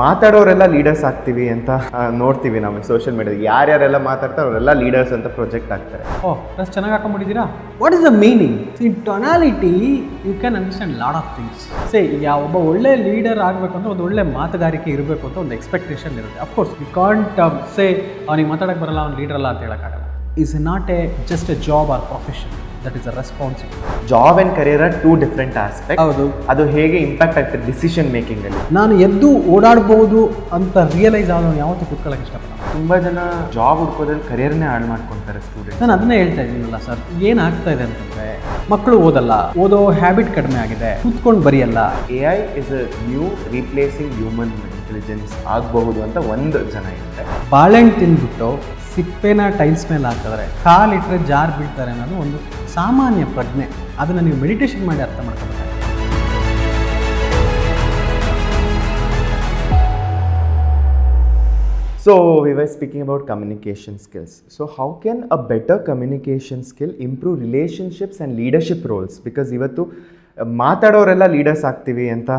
ಮಾತಾಡೋರೆಲ್ಲ leaders ಆಗ್ತೀವಿ ಅಂತ ನೋಡ್ತೀವಿ ನಾವು ಸೋಷಿಯಲ್ ಮೀಡಿಯಾದಲ್ಲಿ. ಯಾರ್ಯಾರೆಲ್ಲ ಮಾತಾಡ್ತಾರೆ ಅವರೆಲ್ಲ ಲೀಡರ್ಸ್ ಅಂತ ಪ್ರೊಜೆಕ್ಟ್ ಆಗ್ತಾರೆ. ಡ್ರೆಸ್ ಚೆನ್ನಾಗಿ ಹಾಕೊಂಡ್ಬಿಟ್ಟಿದ್ದೀರಾ. What is the meaning? In tonality you can understand lot of things. ಒಬ್ಬ ಒಳ್ಳೆ ಲೀಡರ್ ಆಗಬೇಕು ಅಂದ್ರೆ ಒಂದು ಒಳ್ಳೆ ಮಾತುಗಾರಿಕೆ ಇರಬೇಕು ಅಂತ ಒಂದು ಎಕ್ಸ್ಪೆಕ್ಟೇಷನ್ ಇರುತ್ತೆ. ಅಫ್ಕೋರ್ಸ್ ಯು ಕಾಂಟ್ ಅವನಿಗೆ ಮಾತಾಡೋಕ್ಕೆ ಬರಲ್ಲ, ಅವ್ನು ಲೀಡರ್ ಅಲ್ಲ ಅಂತ ಹೇಳೋಕ್ಕಾಗಲ್ಲ. Is not just a job or profession, that is a responsibility. Job and career are two different aspect. ಹೌದು. ಅದು ಹೇಗೆ ಇಂಪ್ಯಾಕ್ಟ್ ಆಗ್ತದೆ ಡಿಸಿಷನ್ ಮೇಕಿಂಗಲ್ಲಿ. ನಾನು ಎದ್ದು ಓಡಾಡ್ಬೋದು ಅಂತ ರಿಯಲೈಸ್ ಆಗೋನು ಯಾವತ್ತೂ ಕೂತ್ಕೊಳ್ಳೋಕೆ ಇಷ್ಟಪಡಲ್ಲ. ತುಂಬ ಜನ ಜಾಬ್ ಹುಡ್ಕೋದ್ರಲ್ಲಿ ಕರಿಯರ್ನೇ ಹಾಳು ಮಾಡ್ಕೊತಾರೆ ಸ್ಟೂಡೆಂಟ್. ನಾನು ಅದನ್ನೇ ಹೇಳ್ತಾ ಇದ್ದೀನಲ್ಲ ಸರ್, ಏನಾಗ್ತಾ ಇದೆ ಅಂತಂದರೆ ಮಕ್ಕಳು ಓದಲ್ಲ, ಓದೋ ಹ್ಯಾಬಿಟ್ ಕಡಿಮೆ ಆಗಿದೆ, ಕೂತ್ಕೊಂಡು ಬರೆಯಲ್ಲ. AI is a new replacing human intelligence ಆಗಬಹುದು ಅಂತ ಒಂದು ಜನ ಇರುತ್ತೆ. ಬಾಳೆಹಣ್ಣು ತಿಂದ್ಬಿಟ್ಟು ಸಿಪ್ಪೆನ ಟೈಲ್ಸ್ ಮೇಲೆ ಹಾಕಿದ್ರೆ ಕಾಲಿಟ್ಟರೆ ಜಾರ್ ಬೀಳ್ತಾರೆ ಅನ್ನೋದು ಒಂದು ಸಾಮಾನ್ಯ ಪ್ರಜ್ಞೆ. ಅದನ್ನು ನೀವು ಮೆಡಿಟೇಷನ್ ಮಾಡಿ ಅರ್ಥ ಮಾಡ್ಕೊಬೇಕು. So we were speaking about communication skills. So how can a better communication skill improve relationships and leadership roles? Because ಇವತ್ತು ಮಾತಾಡೋರೆಲ್ಲ ಲೀಡರ್ಸ್ ಆಗ್ತೀವಿ ಅಂತ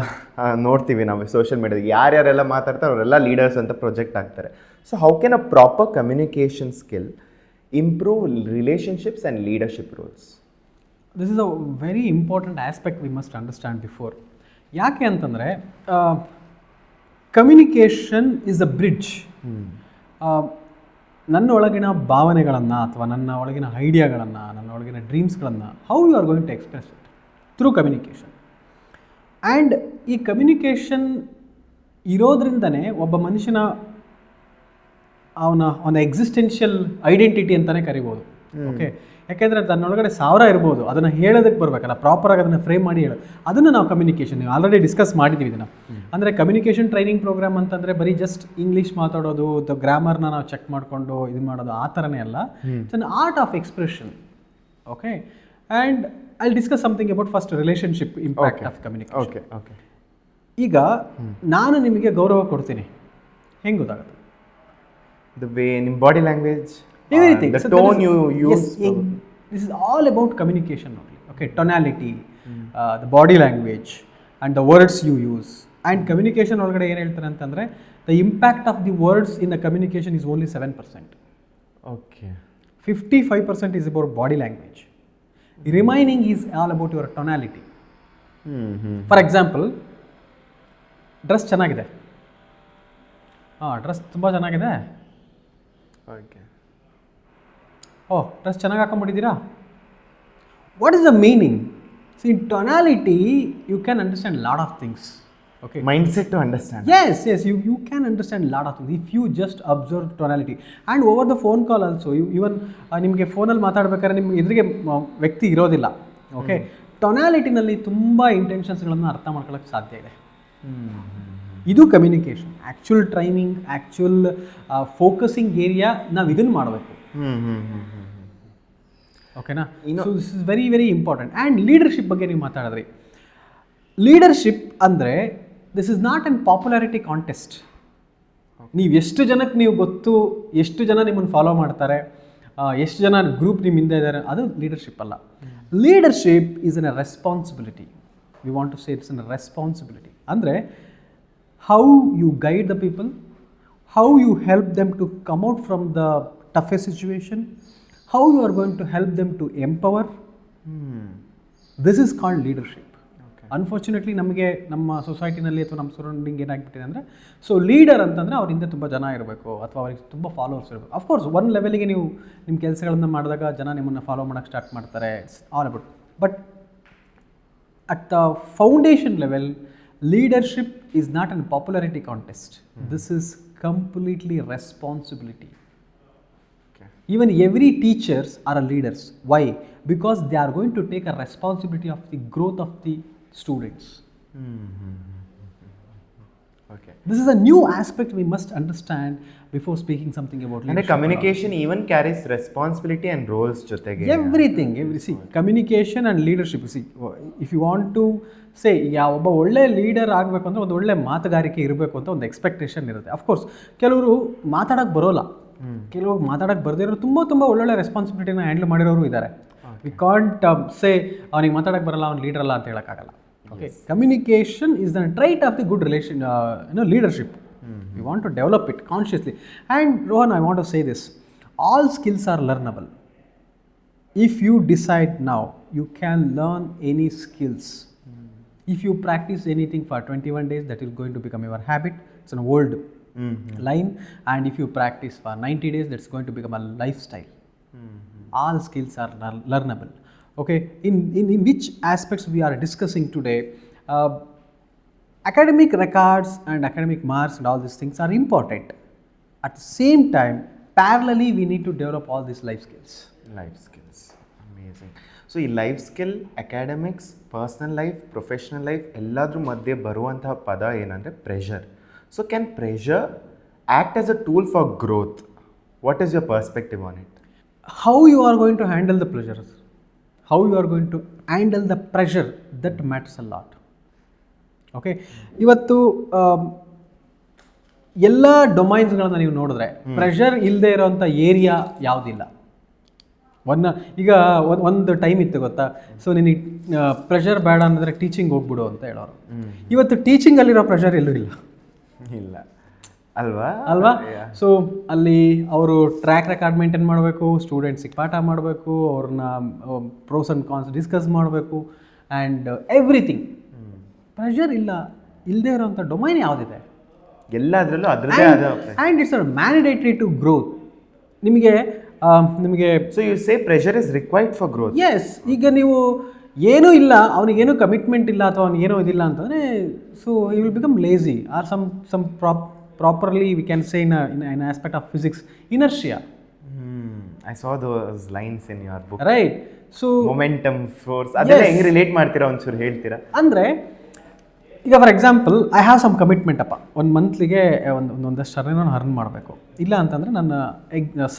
ನೋಡ್ತೀವಿ ನಾವು ಸೋಷಿಯಲ್ ಮೀಡಿಯಾದಲ್ಲಿ. ಯಾರ್ಯಾರೆಲ್ಲ ಮಾತಾಡ್ತಾರೆ ಅವರೆಲ್ಲ ಲೀಡರ್ಸ್ ಅಂತ ಪ್ರೊಜೆಕ್ಟ್ ಆಗ್ತಾರೆ. So how can a proper communication skill improve relationships and leadership roles? This is a very important aspect we must understand before. ಯಾಕೆ ಅಂತಂದರೆ ಕಮ್ಯುನಿಕೇಷನ್ ಇಸ್ ಅ ಬ್ರಿಡ್ಜ್. ನನ್ನ ಒಳಗಿನ ಭಾವನೆಗಳನ್ನು ಅಥವಾ ನನ್ನ ಒಳಗಿನ ಐಡಿಯಾಗಳನ್ನು, ನನ್ನ ಒಳಗಿನ ಡ್ರೀಮ್ಸ್ಗಳನ್ನು how you are going to express it through communication. And ಈ ಕಮ್ಯುನಿಕೇಷನ್ ಇರೋದ್ರಿಂದನೇ ಒಬ್ಬ ಮನುಷ್ಯನ ಅವನ ಎಕ್ಸಿಸ್ಟೆನ್ಷಿಯಲ್ ಐಡೆಂಟಿಟಿ ಅಂತಲೇ ಕರಿಬೋದು. ಓಕೆ, ಯಾಕೆಂದರೆ ತನ್ನೊಳಗಡೆ 1000 ಇರ್ಬೋದು, ಅದನ್ನು ಹೇಳೋದಕ್ಕೆ ಬರಬೇಕಲ್ಲ, ಪ್ರಾಪರಾಗಿ ಅದನ್ನು ಫ್ರೇಮ್ ಮಾಡಿ ಹೇಳೋದು, ಅದನ್ನು ನಾವು ಕಮ್ಯುನಿಕೇಷನ್ ಆಲ್ರೆಡಿ ಡಿಸ್ಕಸ್ ಮಾಡಿದ್ದೀವಿ ಇದನ್ನು. ಅಂದರೆ ಕಮ್ಯುನಿಕೇಷನ್ ಟ್ರೈನಿಂಗ್ ಪ್ರೋಗ್ರಾಮ್ ಅಂತಂದರೆ ಬರೀ ಜಸ್ಟ್ ಇಂಗ್ಲೀಷ್ ಮಾತಾಡೋದು, ಗ್ರಾಮರ್ನ ನಾವು ಚೆಕ್ ಮಾಡಿಕೊಂಡು ಇದು ಮಾಡೋದು ಆ ಥರನೇ ಅಲ್ಲ. It's an art of expression. Okay, and I will discuss something about first relationship impact of communication. Okay okay. ಈಗ ನಾನು ನಿಮಗೆ ಗೌರವ ಕೊಡ್ತೀನಿ, ಹೆಂಗೆ ಗೊತ್ತಾಗುತ್ತೆ? The way in body language, everything, the tone you use. Yes, this is all about communication only. Okay, tonality, the body language and the words you use. And communication ಒಳಗಡೆ ಏನು ಹೇಳ್ತಾರೆ ಅಂತಂದರೆ the impact of the words in the communication is only 7%. Okay. 55% is about body language. The remaining is all about your tonality. For example, dress ಚೆನ್ನಾಗಿದೆ. Dress ತುಂಬ ಚೆನ್ನಾಗಿದೆ. Okay. Dress ಚೆನ್ನಾಗಿ ಹಾಕೊಂಡ್ಬಿಟ್ಟಿದ್ದೀರಾ. What is the meaning? In tonality you can understand lot of things. Okay, mindset to understand. Yes you can understand lot of things if you just observe tonality. And over the phone call also. Even ನಿಮಗೆ ಫೋನಲ್ಲಿ ಮಾತಾಡ್ಬೇಕಾದ್ರೆ ನಿಮ್ಗೆ ಎದುರಿಗೆ ವ್ಯಕ್ತಿ ಇರೋದಿಲ್ಲ. Okay, ಟೊನಾಲಿಟಿನಲ್ಲಿ ತುಂಬ ಇಂಟೆನ್ಷನ್ಸ್ಗಳನ್ನು ಅರ್ಥ ಮಾಡ್ಕೊಳ್ಳೋಕ್ಕೆ ಸಾಧ್ಯ ಇದೆ. ಇದು communication. Actual training, actual focusing area ನಾವು ಇದನ್ನು ಮಾಡಬೇಕು. ಓಕೆನಾ? So this is very very important. And leadership ಬಗ್ಗೆ ನೀವು ಮಾತಾಡಿದ್ರಿ. ಲೀಡರ್ಶಿಪ್ ಅಂದರೆ this is not an popularity contest. ನೀವು ಎಷ್ಟು ಜನಕ್ಕೆ ನೀವು ಗೊತ್ತು, ಎಷ್ಟು ಜನ ನಿಮ್ಮನ್ನು ಫಾಲೋ ಮಾಡ್ತಾರೆ, ಎಷ್ಟು ಜನ ಗ್ರೂಪ್ ನಿಮ್ಮ ಹಿಂದೆ ಇದ್ದಾರೆ, ಅದು ಲೀಡರ್ಶಿಪ್ ಅಲ್ಲ. Leadership is an a responsibility. We want to say it's an responsibility. ಅಂದರೆ how you guide the people, how you help them to come out from the toughest situation, how you are going to help them to empower. This is called leadership. Okay. Unfortunately ನಮಗೆ ನಮ್ಮ ಸೊಸೈಟಿನಲ್ಲಿ ಅಥವಾ ನಮ್ಮ surrounding ಏನಾಗ್ಬಿಟ್ಟಿದೆ ಅಂದರೆ, so leader ಅಂತಂದರೆ ಅವ್ರ ಹಿಂದೆ ತುಂಬ ಜನ ಇರಬೇಕು ಅಥವಾ ಅವ್ರಿಗೆ ತುಂಬ ಫಾಲೋವರ್ಸ್ ಇರಬೇಕು. ಅಫ್ಕೋರ್ಸ್ ಒಂದು ಲೆವೆಲಿಗೆ ನೀವು ನಿಮ್ಮ ಕೆಲಸಗಳನ್ನು ಮಾಡಿದಾಗ ಜನ ನಿಮ್ಮನ್ನು ಫಾಲೋ ಮಾಡೋಕ್ಕೆ ಸ್ಟಾರ್ಟ್ ಮಾಡ್ತಾರೆ. It's all about. But at the foundation level, leadership is not a popularity contest. This is completely responsibility. Okay. Even every teachers are a leaders. Why? Because they are going to take a responsibility of the growth of the students. Okay. This is a new aspect we must understand before speaking something about leadership. And communication even carries responsibility and roles jotege. Everything. See, communication and leadership. See, if you want to say ಒಬ್ಬ ಒಳ್ಳೆ leader ಆಗಬೇಕು ಅಂದರೆ ಒಂದು ಒಳ್ಳೆ ಮಾತುಗಾರಿಕೆ ಇರಬೇಕು ಅಂತ ಒಂದು expectation ಇರುತ್ತೆ. ಅಫ್ಕೋರ್ಸ್ ಕೆಲವರು ಮಾತಾಡೋಕ್ಕೆ ಬರೋಲ್ಲ, ಕೆಲವರು ಮಾತಾಡೋಕ್ಕೆ ಬರದಿರೋರು ತುಂಬ ಒಳ್ಳೊಳ್ಳೆ ರೆಸ್ಪಾನ್ಸಿಬಿಲಿಟಿನ ಹ್ಯಾಂಡಲ್ ಮಾಡಿರೋರು ಇದ್ದಾರೆ. ವಿ ಕಾಂಟ್ ಸೇ ಅವನಿಗೆ ಮಾತಾಡೋಕ್ಕೆ ಬರಲ್ಲ, ಅವ್ನು ಲೀಡರ್ ಅಲ್ಲ ಅಂತ ಹೇಳೋಕ್ಕಾಗಲ್ಲ. Okay, communication is the trait of the good relation, leadership. We want to develop it consciously. And Rohan, I want to say this: all skills are learnable. If you decide now, you can learn any skills. If you practice anything for 21 days, that is going to become your habit. It's an old line. And if you practice for 90 days, that's going to become a lifestyle. All skills are learnable. Okay, in which aspects we are discussing today, academic records and academic marks and all these things are important. At the same time, parallelly, we need to develop all these life skills. Life skills amazing. So ಈ life skill, academics, personal life, professional life ಎಲ್ಲದ್ರ ಮಧ್ಯೆ ಬರುವಂತಹ ಪದ ಏನಂದರೆ pressure. So can pressure act as a tool for growth? What is your perspective on it? How you are going to handle the pleasures, how you are going to handle the pressure, that matters a lot. Okay, ಇವತ್ತು ಎಲ್ಲ ಡೊಮೈನ್ಸ್ಗಳನ್ನ ನೀವು ನೋಡಿದ್ರೆ pressure ಇಲ್ಲದೆ ಇರೋಂಥ area ಯಾವುದಿಲ್ಲ. ಈಗ ಒಂದು time ಇತ್ತು ಗೊತ್ತಾ, ಸೊ ನಿನಗೆ ಪ್ರೆಷರ್ ಬೇಡ ಅಂದರೆ ಟೀಚಿಂಗ್ ಹೋಗ್ಬಿಡು ಅಂತ ಹೇಳೋರು. ಇವತ್ತು ಟೀಚಿಂಗಲ್ಲಿರೋ ಪ್ರೆಷರ್ ಎಲ್ಲೂ ಇಲ್ಲ. ಇಲ್ಲ ಅಲ್ವಾ? ಸೊ ಅಲ್ಲಿ ಅವರು ಟ್ರ್ಯಾಕ್ ರೆಕಾರ್ಡ್ ಮೇಂಟೈನ್ ಮಾಡಬೇಕು, ಸ್ಟೂಡೆಂಟ್ಸಿಗೆ ಪಾಠ ಮಾಡಬೇಕು, ಅವ್ರನ್ನ ಪ್ರೋಸ್ ಆ್ಯಂಡ್ ಕಾನ್ಸ್ ಡಿಸ್ಕಸ್ ಮಾಡಬೇಕು ಆ್ಯಂಡ್ ಎವ್ರಿಥಿಂಗ್. ಪ್ರೆಷರ್ ಇಲ್ಲದೆ ಇರೋಂಥ ಡೊಮೈನ್ ಯಾವುದಿದೆ? ಎಲ್ಲದರಲ್ಲೂ ಅದರದೇ ಆದ. And it's mandatory to growth. ನಿಮಗೆ so you say pressure is required for growth. Yes. ಈಗ ನೀವು ಏನೂ ಇಲ್ಲ, ಅವನಿಗೇನು ಕಮಿಟ್ಮೆಂಟ್ ಇಲ್ಲ ಅಥವಾ ಅವನಿಗೇನೋ ಇದಿಲ್ಲ ಅಂತಂದರೆ, so you will become lazy or some properly we can say in an aspect of physics, inertia. I saw those lines in your book. Right. So momentum force ಅದೆಲ್ಲ ಹೆಂಗೆ ರಿಲೇಟ್ ಮಾಡ್ತೀರಾ ಒಂಚೂರು ಹೇಳ್ತೀರಾ? ಅಂದರೆ ಈಗ for example I have some commitment ಅಪ್ಪ, ಒಂದು ಮಂತ್ಲಿಗೆ ಒಂದಷ್ಟು ನಾನು ಅರ್ನ್ ಮಾಡಬೇಕು, ಇಲ್ಲ ಅಂತಂದರೆ ನನ್ನ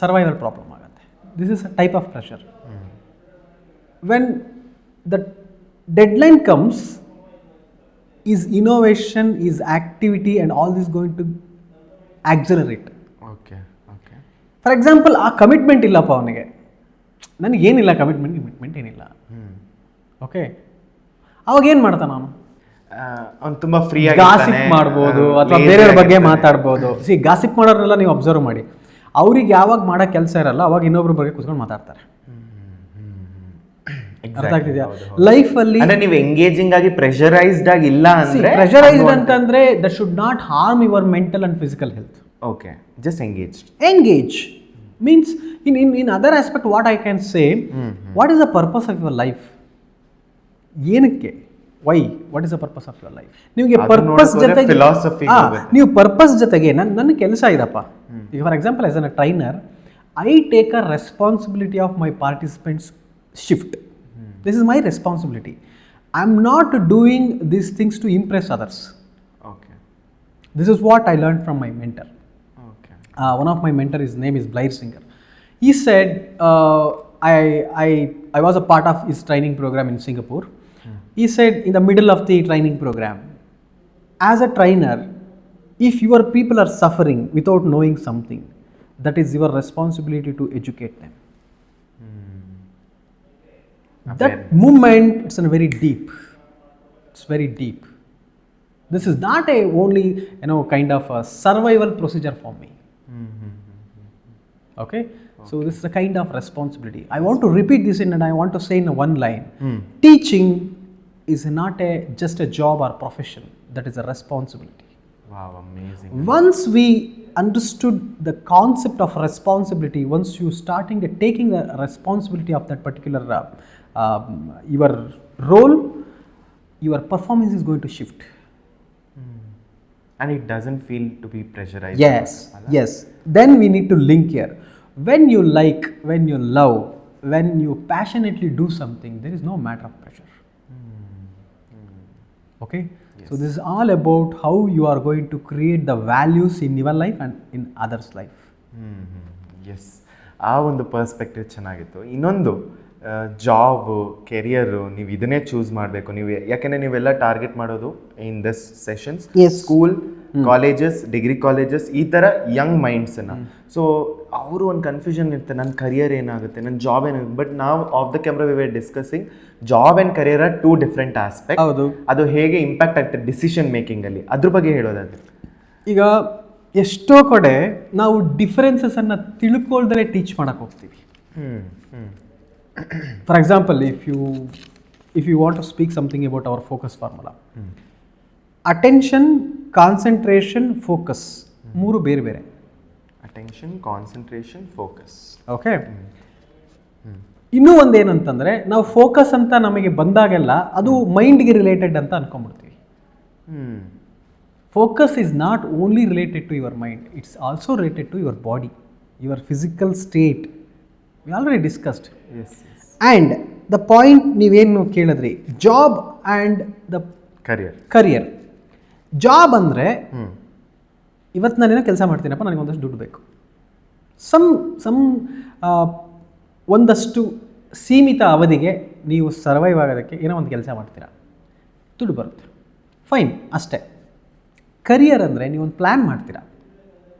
ಸರ್ವೈವಲ್ ಪ್ರಾಬ್ಲಮ್ ಆಗುತ್ತೆ. This is a type of pressure. When the deadline comes, is innovation, is activity and all this going to accelerate. Okay. For example, ಆ ಕಮಿಟ್ಮೆಂಟ್ ಇಲ್ಲಪ್ಪ ಅವನಿಗೆ, ನನಗೇನಿಲ್ಲ ಕಮಿಟ್ಮೆಂಟ್ ಏನಿಲ್ಲ. ಓಕೆ, ಅವಾಗ ಏನು ಮಾಡ್ತಾನೆ ಅವನು? ಅವ್ನು ತುಂಬ ಫ್ರೀ ಆಗಿ ಗಾಸಿಪ್ ಮಾಡ್ಬೋದು ಅಥವಾ ಬೇರೆಯವ್ರ ಬಗ್ಗೆ ಮಾತಾಡ್ಬೋದು. ಗಾಸಿಪ್ ಮಾಡೋರೆಲ್ಲ ನೀವು ಅಬ್ಸರ್ವ್ ಮಾಡಿ, ಅವ್ರಿಗೆ ಯಾವಾಗ ಮಾಡೋ ಕೆಲಸ ಇರಲ್ಲ ಅವಾಗ ಇನ್ನೊಬ್ರ ಬಗ್ಗೆ ಕೂತ್ಕೊಂಡು ಮಾತಾಡ್ತಾರೆ. ಅರ್ಥ ಆಗ್ತಿದ್ಯಾ? ಲೈಫಲ್ಲಿ ನೀವು ಎಂಗೇಜಿಂಗ್ ಆಗಿ ಪ್ರೆಷರೈಸ್ಡ್ ಆಗಿ ಇಲ್ಲ ಅಂದ್ರೆ, ಪ್ರೆಷರೈಸ್ಡ್ ಅಂತಂದ್ರೆ that should not harm your mental and physical health. Okay, just engage means in other aspect what I can say, what is the purpose of your life? ಏನಕ್ಕೆ? Why? What is the purpose of your life? ನಿಮಗೆ purpose ಜೊತೆಗೆ philosophy, ನೀವು purpose ಜೊತೆಗೆ ನನ್ನ ಕೆಲಸ ಇದಪ್ಪ. ಈಗ for example as an a trainer, I take a responsibility of my participants shift. This is my responsibility. I am not doing these things to impress others. Okay. This is what I learned from my mentor. Okay. One of my mentor, his name is Blair Singer. He said, I was a part of his training program in Singapore. He said, in the middle of the training program, as a trainer, if your people are suffering without knowing something, that is your responsibility to educate them. That movement, it's very deep. It's very deep. This is not a only kind of a survival procedure for me. Okay? So this is a kind of responsibility. I want to repeat this and I want to say in one line. Teaching is not just a job or profession. That is a responsibility. Wow, amazing. Once we understood the concept of responsibility, once you starting taking the responsibility of that particular your role, your performance is going to shift. And it doesn't feel to be pressurized. Yes. Then we need to link here. When you like, when you love, when you passionately do something, there is no matter of pressure. Okay? Yes. So this is all about how you are going to create the values in your life and in others' life. Yes. ಆ ಒಂದು perspective ಚೆನ್ನಾಗಿತ್ತು. ಇನ್ನೊಂದು, job, career, ನೀವು ಇದನ್ನೇ choose ಮಾಡಬೇಕು. ನೀವು ಯಾಕೆಂದರೆ ನೀವೆಲ್ಲ ಟಾರ್ಗೆಟ್ ಮಾಡೋದು in this sessions school, colleges, degree colleges, ಈ ಥರ ಯಂಗ್ ಮೈಂಡ್ಸನ್ನು. ಸೊ ಅವರು ಒಂದು ಕನ್ಫ್ಯೂಷನ್ ಇರುತ್ತೆ, ನನ್ನ ಕರಿಯರ್ ಏನಾಗುತ್ತೆ, ನನ್ನ ಜಾಬ್ ಏನಾಗುತ್ತೆ. ಬಟ್ ನಾವು off the camera we were discussing job and career are 2 different aspect. ಹೌದು. ಅದು ಹೇಗೆ ಇಂಪ್ಯಾಕ್ಟ್ ಆಗ್ತದೆ ಡಿಸಿಷನ್ ಮೇಕಿಂಗಲ್ಲಿ, ಅದ್ರ ಬಗ್ಗೆ ಹೇಳೋದಾದ್ರೆ. ಈಗ ಎಷ್ಟೋ ಕಡೆ ನಾವು ಡಿಫರೆನ್ಸಸನ್ನು ತಿಳ್ಕೊಳ್ದೇ ಟೀಚ್ ಮಾಡೋಕ್ಕೆ ಹೋಗ್ತೀವಿ. For example, if you want to speak something about our focus formula, attention, concentration, focus 3 ಬೇರೆ ಬೇರೆ. Attention, concentration, focus. ಓಕೆ. ಇನ್ನೂ ಒಂದೇನಂತಂದರೆ, ನಾವು ಫೋಕಸ್ ಅಂತ ನಮಗೆ ಬಂದಾಗೆಲ್ಲ ಅದು ಮೈಂಡ್ಗೆ ರಿಲೇಟೆಡ್ ಅಂತ ಅನ್ಕೊಂಡ್ಬಿಡ್ತೀವಿ. Focus is not only related to your mind, it's also related to your body, your physical state. We already discussed. And the point ನೀವೇನು ಕೇಳಿದ್ರಿ, job and the career. Job ಅಂದರೆ, ಇವತ್ತು ನಾನೇನೋ ಕೆಲಸ ಮಾಡ್ತೀನಪ್ಪ, ನನಗೆ ಒಂದಷ್ಟು ದುಡ್ಡು ಬೇಕು. ಒಂದಷ್ಟು ಸೀಮಿತ ಅವಧಿಗೆ ನೀವು ಸರ್ವೈವ್ ಆಗೋದಕ್ಕೆ ಏನೋ ಒಂದು ಕೆಲಸ ಮಾಡ್ತೀರಾ, ದುಡ್ಡು ಬರುತ್ತೆ, ಫೈನ್, ಅಷ್ಟೇ. ಕರಿಯರ್ ಅಂದರೆ ನೀವೊಂದು ಪ್ಲ್ಯಾನ್ ಮಾಡ್ತೀರಾ.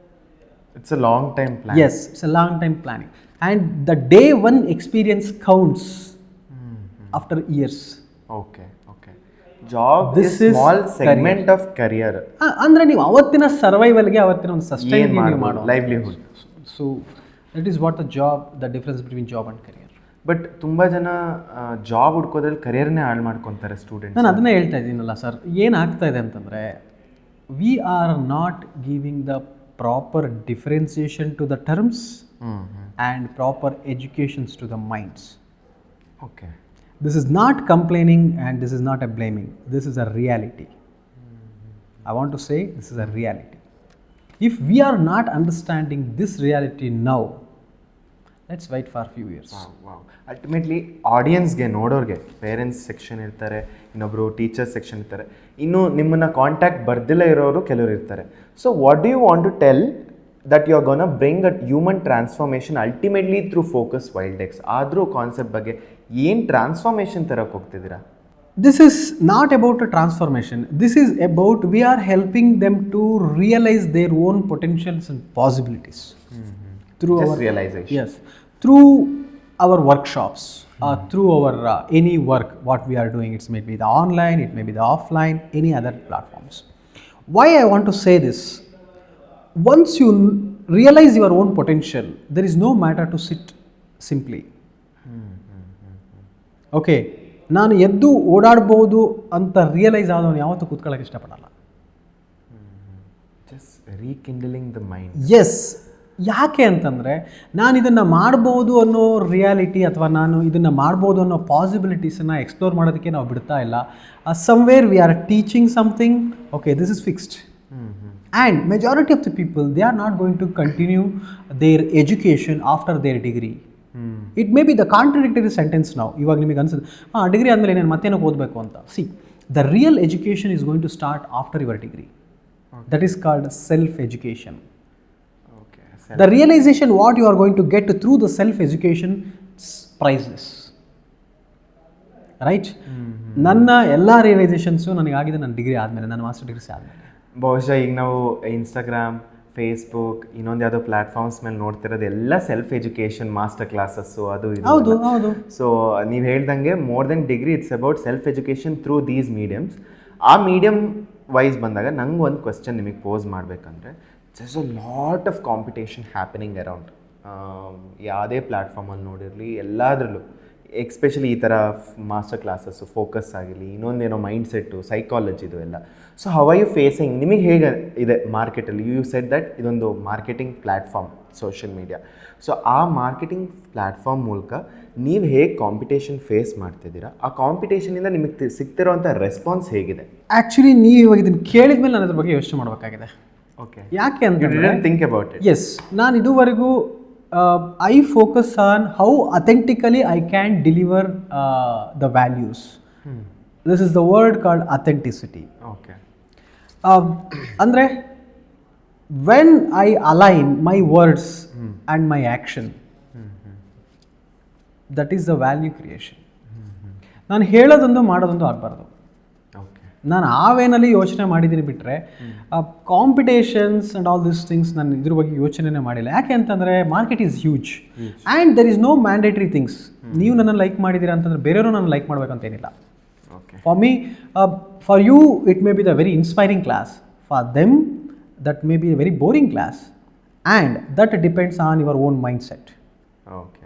It's a long time plan. Yes, it's a long time planning. And the day one experience counts after years. Okay. Job This is is small segment of career. ಅಂದರೆ ನೀವು ಅವತ್ತಿನ ಸರ್ವೈವಲ್ಗೆ, ಅವತ್ತಿನ ಒಂದು ಸಸ್ಟೈನ್ ಮಾಡೋ livelihood. So that is what the job, the difference between job and career. But ತುಂಬ ಜನ job ಹುಡ್ಕೋದ್ರಲ್ಲಿ ಕರಿಯರ್ನೇ ಹಾಳು ಮಾಡ್ಕೊತಾರೆ ಸ್ಟೂಡೆಂಟ್ಸ್. ನಾನು ಅದನ್ನೇ ಹೇಳ್ತಾ ಇದ್ದೀನಲ್ಲ ಸರ್, ಏನಾಗ್ತಾ ಇದೆ ಅಂತಂದರೆ, we are not giving the proper differentiation to the terms and proper educations to the minds. Okay. This is not complaining and this is not a blaming. This is a reality. I want to say this is a reality. If we are not understanding this reality now, let's wait for a few years. Wow. Ultimately ಆಡಿಯನ್ಸ್ಗೆ, ನೋಡೋರಿಗೆ, parents section ಇರ್ತಾರೆ, ಇನ್ನೊಬ್ಬರು teachers section ಇರ್ತಾರೆ, ಇನ್ನು ನಿಮ್ಮನ್ನು contact ಬರ್ದಿಲ್ಲ ಇರೋರು ಕೆಲವರು ಇರ್ತಾರೆ. So what do you want to tell that you are gonna bring a human transformation ultimately through focus Wildex? ಆದರೂ ಕಾನ್ಸೆಪ್ಟ್ ಬಗ್ಗೆ ಏನು ಟ್ರಾನ್ಸ್ಫಾರ್ಮೇಷನ್ ತರಕ್ಕೆ ಹೋಗ್ತಿದ್ದೀರಾ? This is not about a transformation. This is about we are helping them to realize their own potentials and possibilities. Through Just our realization. Yes, through our workshops, through our any work what we are doing. It may be the online, it may be the offline, any other platforms. Why I want to say this? Once you realize your own potential, there is no matter to sit simply. ಓಕೆ, ನಾನು ಎದ್ದು ಓಡಾಡ್ಬೋದು ಅಂತ realise ಆದವನು ಯಾವತ್ತೂ ಕೂತ್ಕೊಳ್ಳೋಕೆ ಇಷ್ಟಪಡಲ್ಲ. Just rekindling the mind. Yes. ಯಾಕೆ ಅಂತಂದರೆ, ನಾನು ಇದನ್ನು ಮಾಡ್ಬೋದು ಅನ್ನೋ ರಿಯಾಲಿಟಿ ಅಥವಾ ನಾನು ಇದನ್ನು ಮಾಡ್ಬೋದು ಅನ್ನೋ ಪಾಸಿಬಿಲಿಟೀಸನ್ನು ಎಕ್ಸ್ಪ್ಲೋರ್ ಮಾಡೋದಕ್ಕೆ ನಾವು ಬಿಡ್ತಾ ಇಲ್ಲ. Somewhere we are teaching something, okay, this is fixed. And majority of the people, they are not going to continue their education after their degree. It may be the contradictory sentence ನಾವು. ಇವಾಗ ನಿಮಗೆ ಅನ್ಸುತ್ತೆ, degree ಆದಮೇಲೆ ನಾನು ಮತ್ತೇನೋ ಓದಬೇಕು ಅಂತ. See, the real education is going to start after your degree. That is called self education. The realization what you are going to get through the self-education is priceless. Right? ನನ್ನ ಎಲ್ಲ ರಿಯಲೈಸೇಷನ್ಸು ನನಗಾಗಿದೆ ನನ್ನ degree ಆದಮೇಲೆ, ನನ್ನ master degree ಆದಮೇಲೆ. ಬಹುಶಃ ಈಗ ನಾವು Instagram, Facebook, ಇನ್ನೊಂದು ಯಾವುದೋ ಪ್ಲ್ಯಾಟ್ಫಾರ್ಮ್ಸ್ ಮೇಲೆ ನೋಡ್ತಿರೋದು ಎಲ್ಲ ಸೆಲ್ಫ್ ಎಜುಕೇಷನ್ ಮಾಸ್ಟರ್ ಕ್ಲಾಸಸ್ಸು, ಅದು ಇದು. ಹೌದು. ಸೊ ನೀವು ಹೇಳ್ದಂಗೆ more than degree, it's about self education through these mediums. ಆ ಮೀಡಿಯಮ್ ವೈಸ್ ಬಂದಾಗ ನಂಗೆ ಒಂದು ಕ್ವೆಶ್ಚನ್ ನಿಮಗೆ ಪೋಸ್ ಮಾಡಬೇಕಂದ್ರೆ, there's a lot of competition happening around. ಯಾವುದೇ ಪ್ಲ್ಯಾಟ್ಫಾರ್ಮಲ್ಲಿ ನೋಡಿರಲಿ, ಎಲ್ಲದರಲ್ಲೂ, ಎಕ್ಸ್ಪೆಷಲಿ ಈ ಥರ ಮಾಸ್ಟರ್ ಕ್ಲಾಸಸ್ಸು, ಫೋಕಸ್ ಆಗಿರಲಿ, ಇನ್ನೊಂದೇನೋ ಮೈಂಡ್ ಸೆಟ್ಟು, ಸೈಕಾಲಜಿದು ಎಲ್ಲ. So how are you facing? ನಿಮಗೆ ಹೇಗೆ ಇದೆ ಮಾರ್ಕೆಟಲ್ಲಿ? ಯು ಸೆಡ್ ದಟ್ ಇದೊಂದು marketing platform, social media. So ಆ ಮಾರ್ಕೆಟಿಂಗ್ ಪ್ಲ್ಯಾಟ್ಫಾರ್ಮ್ ಮೂಲಕ ನೀವು ಹೇಗೆ ಕಾಂಪಿಟೇಷನ್ ಫೇಸ್ ಮಾಡ್ತಿದ್ದೀರಾ? ಆ ಕಾಂಪಿಟೇಷನಿಂದ ನಿಮಗೆ ಸಿಗ್ತಿರೋಂಥ ರೆಸ್ಪಾನ್ಸ್ ಹೇಗಿದೆ? ಆ್ಯಕ್ಚುಲಿ ನೀವು ಇವಾಗ ಇದನ್ನು ಕೇಳಿದ ಮೇಲೆ ನಾನು ಅದ್ರ ಬಗ್ಗೆ ಯೋಚನೆ ಮಾಡಬೇಕಾಗಿದೆ. ಓಕೆ. ಯಾಕೆ ಅಂತ ಥಿಂಕ್ ಅಬೌಟ್ ಇಟ್. ಎಸ್, ನಾನು ಇದುವರೆಗೂ I focus on how authentically I can deliver the values. This is the word called authenticity. Okay. ಅಂದರೆ when I align my words and my action, that is the value creation. ನಾನು ಹೇಳೋದೊಂದು ಮಾಡೋದೊಂದು ಆಗಬಾರ್ದು. ನಾನು ಆ ವೇನಲ್ಲಿ ಯೋಚನೆ ಮಾಡಿದ್ದೀನಿ ಬಿಟ್ಟರೆ competitions and all this things ನಾನು ಇದ್ರ ಬಗ್ಗೆ ಯೋಚನೆನೇ ಮಾಡಿಲ್ಲ. ಯಾಕೆ ಅಂತಂದರೆ market is huge and there is no mandatory things. ನೀವು ನನ್ನನ್ನು ಲೈಕ್ ಮಾಡಿದ್ದೀರಾ ಅಂತಂದರೆ ಬೇರೆಯವರು ನನ್ನ ಲೈಕ್ ಮಾಡಬೇಕಂತೇನಿಲ್ಲ. For me, for you it may be the very inspiring class, for them that may be a very boring class and that depends on your own mind set. Okay,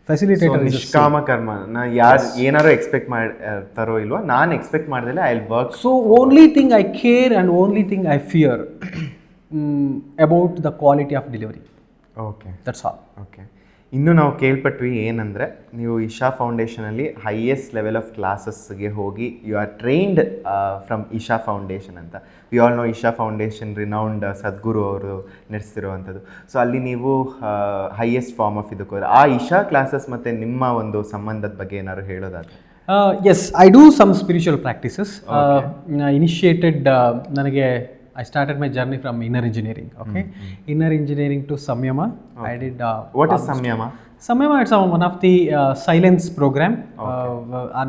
facilitator ನಿಷ್ಕಾಮ ಕರ್ಮ. ನಾ ಯಾರು ಏನಾರು expect ಮಾಡ್ತಾರೋ ಇಲ್ವೋ, ನಾನು expect ಮಾಡಿದ್ರೆ I will work. So only thing I care and only thing I fear about the quality of delivery. Okay, that's all. Okay. ಇನ್ನು ನಾವು ಕೇಳ್ಪಟ್ವಿ ಏನಂದರೆ, ನೀವು ಇಶಾ ಫೌಂಡೇಶನಲ್ಲಿ ಹೈಯೆಸ್ಟ್ ಲೆವೆಲ್ ಆಫ್ ಕ್ಲಾಸಸ್ಗೆ ಹೋಗಿ you are trained from Isha foundation ಅಂತ. We all know Isha foundation renowned Sadhguru ಅವರು ನಡೆಸ್ತಿರುವಂಥದ್ದು. ಸೊ ಅಲ್ಲಿ ನೀವು ಹೈಯೆಸ್ಟ್ ಫಾರ್ಮ್ ಆಫ್ ಇದಕ್ಕೆ ಹೋದ್ರೆ, ಆ ಇಶಾ ಕ್ಲಾಸಸ್ ಮತ್ತು ನಿಮ್ಮ ಒಂದು ಸಂಬಂಧದ ಬಗ್ಗೆ ಏನಾದ್ರು ಹೇಳೋದಾದ್ರೆ? Yes, I do some spiritual practices initiated. ನನಗೆ I started my journey from inner engineering. Okay, inner engineering to Samyama. I did. What is Samyama? Samyama, it's one of the silence program.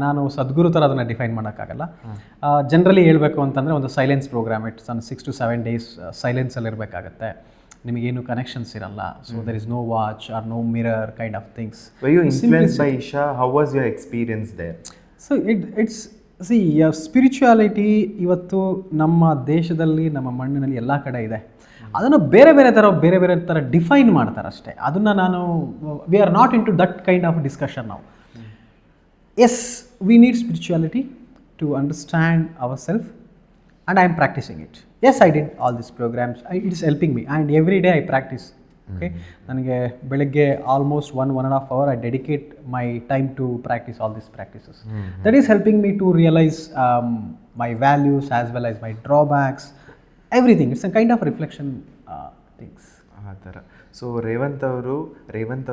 ನಾನು ಸದ್ಗುರು ಥರ ಅದನ್ನು define ಮಾಡೋಕ್ಕಾಗಲ್ಲ. Generally ಹೇಳಬೇಕು ಅಂತಂದರೆ ಒಂದು silence program. It's ಒಂದು 6 to 7 days ಸೈಲೆನ್ಸಲ್ಲಿ ಇರಬೇಕಾಗತ್ತೆ. ನಿಮಗೇನು ಕನೆಕ್ಷನ್ಸ್ ಇರಲ್ಲ. So there is no watch or no mirror kind of things. Were you influenced by Isha? How was your experience there? So it's C, spirituality ಇವತ್ತು ನಮ್ಮ ದೇಶದಲ್ಲಿ, ನಮ್ಮ ಮಣ್ಣಿನಲ್ಲಿ ಎಲ್ಲ ಕಡೆ ಇದೆ. ಅದನ್ನು ಬೇರೆ ಬೇರೆ ಥರ ಡಿಫೈನ್ ಮಾಡ್ತಾರೆ ಅಷ್ಟೇ. ಅದನ್ನು ನಾನು, we are not into that kind of discussion ನಾವು. Yes, we need spirituality to understand our self and I am practising it. Yes, I did all this programs. It is helping me and every day I practise. Okay, ನನಗೆ ಬೆಳಗ್ಗೆ almost 1.5 hour I dedicate my time to practise all this practices. That is helping me to realise my values as well as my drawbacks, everything. It's a kind of reflection things ಆ ಥರ. So Revanth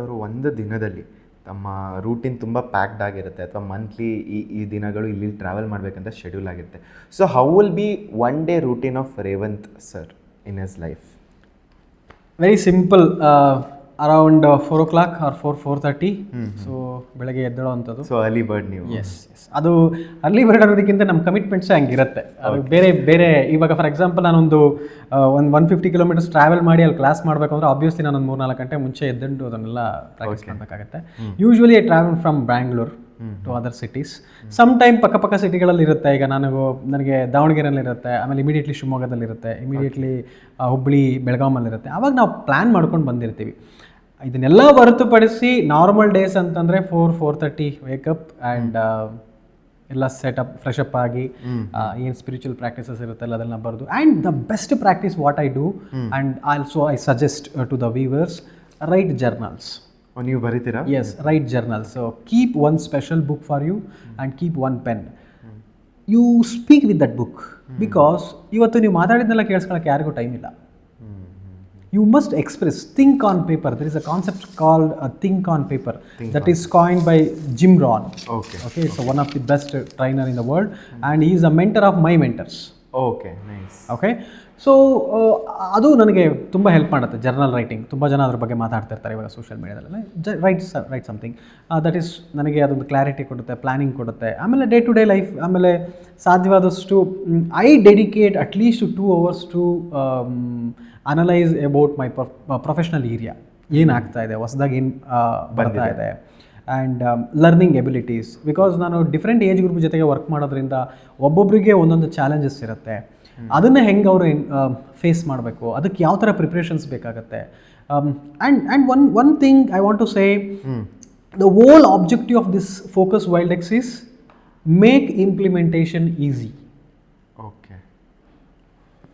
ಅವರು ಒಂದು ದಿನದಲ್ಲಿ ತಮ್ಮ routine ತುಂಬ packed ಆಗಿರುತ್ತೆ, ಅಥವಾ monthly ಈ ದಿನಗಳು ಇಲ್ಲಿ ಟ್ರಾವೆಲ್ ಮಾಡಬೇಕಂತ ಶೆಡ್ಯೂಲ್ ಆಗಿರುತ್ತೆ. So how will be one day routine of Revanth sir in his life? Very simple. Around 4 o'clock or 4:30. So ಬೆಳಗ್ಗೆ ಎದ್ದೇಳೋ ಅಂಥದ್ದು. ಸೊ ಅರ್ಲಿ ಬರ್ಡ್ ನೀವು? ಎಸ್, ಅದು ಅರ್ಲಿ ಬರ್ಡ್ ಅನ್ನೋದಕ್ಕಿಂತ ನಮ್ಮ ಕಮಿಟ್ಮೆಂಟ್ಸೇ ಹಂಗಿರುತ್ತೆ. ಅದು ಬೇರೆ ಇವಾಗ ಫಾರ್ ಎಕ್ಸಾಂಪಲ್ ನಾನೊಂದು 150 kilometers ಟ್ರಾವೆಲ್ ಮಾಡಿ ಅಲ್ಲಿ ಕ್ಲಾಸ್ ಮಾಡಬೇಕು ಅಂದರೆ ಆಬ್ವಿಯಸ್ಲಿ ನಾನೊಂದು 3-4 ಗಂಟೆ ಮುಂಚೆ ಎದ್ದಂಡು ಅದನ್ನೆಲ್ಲ ಪ್ರಾಕ್ಟೀಸ್ ಮಾಡಬೇಕಾಗತ್ತೆ. Usually I travel from Bangalore to other cities. Some time ಪಕ್ಕ ಸಿಟಿಗಳಲ್ಲಿ ಇರುತ್ತೆ. ಈಗ ನನಗೆ ದಾವಣಗೆರೆಯಲ್ಲಿ ಇರುತ್ತೆ, ಆಮೇಲೆ ಇಮಿಡಿಯೇಟ್ಲಿ ಶಿವಮೊಗ್ಗದಲ್ಲಿರುತ್ತೆ, ಇಮಿಡಿಯೇಟ್ಲಿ ಹುಬ್ಬಳ್ಳಿ ಬೆಳಗಾಮಲ್ಲಿರುತ್ತೆ. ಆವಾಗ ನಾವು ಪ್ಲ್ಯಾನ್ ಮಾಡ್ಕೊಂಡು ಬಂದಿರ್ತೀವಿ. ಇದನ್ನೆಲ್ಲ ಹೊರತುಪಡಿಸಿ ನಾರ್ಮಲ್ ಡೇಸ್ ಅಂತಂದರೆ 4-4:30 ವೇಕಪ್ ಆ್ಯಂಡ್ ಎಲ್ಲ ಸೆಟಪ್ ಫ್ರೆಶ್ ಅಪ್ ಆಗಿ ಏನು ಸ್ಪಿರಿಚುವಲ್ ಪ್ರಾಕ್ಟೀಸಸ್ ಇರುತ್ತಲ್ಲ ಅದೆಲ್ಲ ಬರೆದು. And the best practice what I do and also I suggest to the viewers, write journals. ನೀವು ಬರೀತೀರಾ? Yes, write journals. So keep one special book for you and keep one pen. You speak with that book, because ಇವತ್ತು ನೀವು ಮಾತಾಡಿದ್ನೆಲ್ಲ ಕೇಳಿಸ್ಕೊಳ್ಳೋಕೆ ಯಾರಿಗೂ time ಇಲ್ಲ. You must express, think on paper. There is a concept called think on paper that is coined by Jim Rohn. Okay, so one of the best trainer in the world, and he is a mentor of my mentors. Okay, nice. Okay, so ಅದು ನನಗೆ ತುಂಬ help ಮಾಡುತ್ತೆ. Journal writing, ತುಂಬ ಜನ ಅದ್ರ ಬಗ್ಗೆ ಮಾತಾಡ್ತಿರ್ತಾರೆ ಇವಾಗ ಸೋಷಿಯಲ್ ಮೀಡಿಯಾದಲ್ಲೆಲ್ಲ. ರೈಟ್ ಸಮಥಿಂಗ್ ದಟ್ ಈಸ್ ನನಗೆ ಅದೊಂದು ಕ್ಲಾರಿಟಿ ಕೊಡುತ್ತೆ, ಪ್ಲ್ಯಾನಿಂಗ್ ಕೊಡುತ್ತೆ. ಆಮೇಲೆ ಡೇ ಟು ಡೇ ಲೈಫ್, ಆಮೇಲೆ ಸಾಧ್ಯವಾದಷ್ಟು I dedicate at least 2 hours to analyse about my professional area. ಏನಾಗ್ತಾ ಇದೆ, ಹೊಸದಾಗಿ ಏನು ಬರ್ತಾ ಇದೆ, ಆ್ಯಂಡ್ ಲರ್ನಿಂಗ್ ಎಬಿಲಿಟೀಸ್. ಬಿಕಾಸ್ ನಾನು ಡಿಫ್ರೆಂಟ್ ಏಜ್ ಗ್ರೂಪ್ ಜೊತೆಗೆ ವರ್ಕ್ ಮಾಡೋದ್ರಿಂದ ಒಬ್ಬೊಬ್ಬರಿಗೆ ಒಂದೊಂದು ಚಾಲೆಂಜಸ್ ಇರುತ್ತೆ. ಅದನ್ನು ಹೆಂಗೆ ಅವರು ಫೇಸ್ ಮಾಡಬೇಕು, ಅದಕ್ಕೆ ಯಾವ ಥರ ಪ್ರಿಪ್ರೇಷನ್ಸ್ ಬೇಕಾಗುತ್ತೆ. And one thing I want to say, the whole objective of this focus Wildex is make implementation easy. Okay.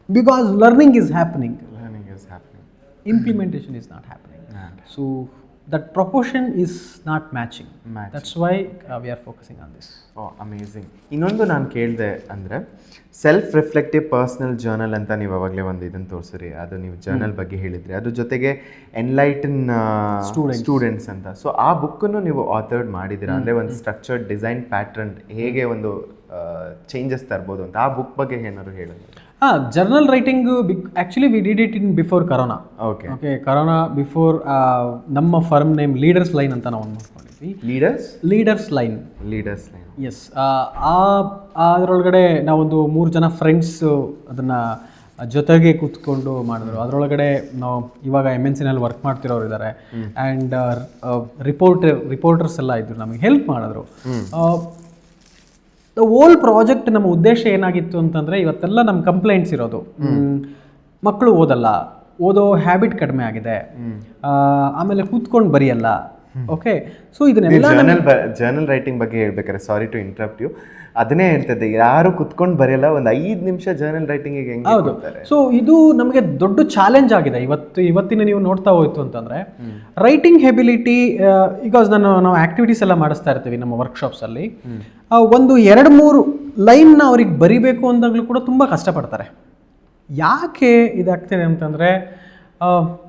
Because learning is happening. Implementation is not happening. So that proportion is not matching. That's why we are focusing on this. Oh, amazing. ಇನ್ನೊಂದು ನಾನು ಕೇಳಿದೆ ಅಂದರೆ, self reflective personal journal ಅಂತ ನೀವು ಅವಾಗಲೇ ಒಂದು ಇದನ್ನು ತೋರಿಸಿರಿ. ಅದು ನೀವು ಜರ್ನಲ್ ಬಗ್ಗೆ ಹೇಳಿದ್ರಿ, ಅದ್ರ ಜೊತೆಗೆ ಎನ್ಲೈಟನ್ ಸ್ಟೂಡೆಂಟ್ಸ್ ಅಂತ. ಸೊ ಆ ಬುಕ್ಕನ್ನು ನೀವು ಆಥರ್ಡ್ ಮಾಡಿದ್ದೀರಾ, ಅಂದರೆ ಒಂದು ಸ್ಟ್ರಕ್ಚರ್ಡ್ ಡಿಸೈನ್ ಪ್ಯಾಟ್ರನ್ ಹೇಗೆ ಒಂದು ಚೇಂಜಸ್ ತರ್ಬೋದು ಅಂತ. ಆ ಬುಕ್ ಬಗ್ಗೆ ಏನಾದ್ರು ಹೇಳೋದು? Journal writing actually we did it in before corona. Okay okay, corona before ನಮ್ಮ ಫರ್ಮ್ ನೇಮ್ ಲೀಡರ್ಸ್ ಲೈನ್ ಅಂತ ನಾವು ಒಂದು ಮಾಡ್ಕೊಂಡಿದ್ವಿ. Leaders line. ಎಸ್. ಅದರೊಳಗಡೆ ನಾವೊಂದು 3 ಜನ ಫ್ರೆಂಡ್ಸು ಅದನ್ನು ಜೊತೆಗೆ ಕೂತ್ಕೊಂಡು ಮಾಡಿದ್ರು. ಅದರೊಳಗಡೆ ನಾವು ಇವಾಗ MNC-ನಲ್ಲಿ ವರ್ಕ್ ಮಾಡ್ತಿರೋರು ಇದ್ದಾರೆ. ಆ್ಯಂಡ್ ರಿಪೋರ್ಟರ್ಸ್ ಎಲ್ಲ ಇದ್ರು, ನಮಗೆ ಹೆಲ್ಪ್ ಮಾಡಿದ್ರು. ದ ಹೋಲ್ ಪ್ರಾಜೆಕ್ಟ್ ನಮ್ಮ ಉದ್ದೇಶ ಏನಾಗಿತ್ತು ಅಂತಂದರೆ, ಇವತ್ತೆಲ್ಲ ನಮ್ಮ ಕಂಪ್ಲೇಂಟ್ಸ್ ಇರೋದು ಮಕ್ಕಳು ಓದೋ ಹ್ಯಾಬಿಟ್ ಕಡಿಮೆ ಆಗಿದೆ, ಆಮೇಲೆ ಕೂತ್ಕೊಂಡು ಬರೆಯಲ್ಲ. ಓಕೆ, ಸೊ ಇದನ್ನೆಲ್ಲ ಜರ್ನಲ್ ರೈಟಿಂಗ್ ಬಗ್ಗೆ ಹೇಳ್ಬೇಕಾರೆ, ಸಾರಿ ಟು ಇಂಟ್ರಪ್ಟ್ ಯು, ಅದನ್ನೇ ಹೇಳ್ತಿದ್ದೆ, ಯಾರು ಕುತ್ಕೊಂಡು ಬರೆಯಲ್ಲ, ಒಂದು 5 ನಿಮಿಷ ಜರ್ನಲ್ ರೈಟಿಂಗಿಗೆ ಹೆಂಗೆ. ಹೌದು. ಸೊ ಇದು ನಮಗೆ ದೊಡ್ಡ ಚಾಲೆಂಜ್ ಆಗಿದೆ ಇವತ್ತಿನ ನೀವು ನೋಡ್ತಾ ಹೋಯ್ತು ಅಂತಂದರೆ ರೈಟಿಂಗ್ ಹೆಬಿಲಿಟಿ. ಬಿಕಾಸ್ ನಾವು ಆ್ಯಕ್ಟಿವಿಟೀಸ್ ಎಲ್ಲ ಮಾಡಿಸ್ತಾ ಇರ್ತೀವಿ ನಮ್ಮ ವರ್ಕ್ಶಾಪ್ಸಲ್ಲಿ. ಒಂದು 2-3 ಲೈನ್ನ ಅವ್ರಿಗೆ ಬರಿಬೇಕು ಅಂದಾಗಲೂ ಕೂಡ ತುಂಬ ಕಷ್ಟಪಡ್ತಾರೆ. ಯಾಕೆ ಇದಾಗ್ತಿದೆ ಅಂತಂದರೆ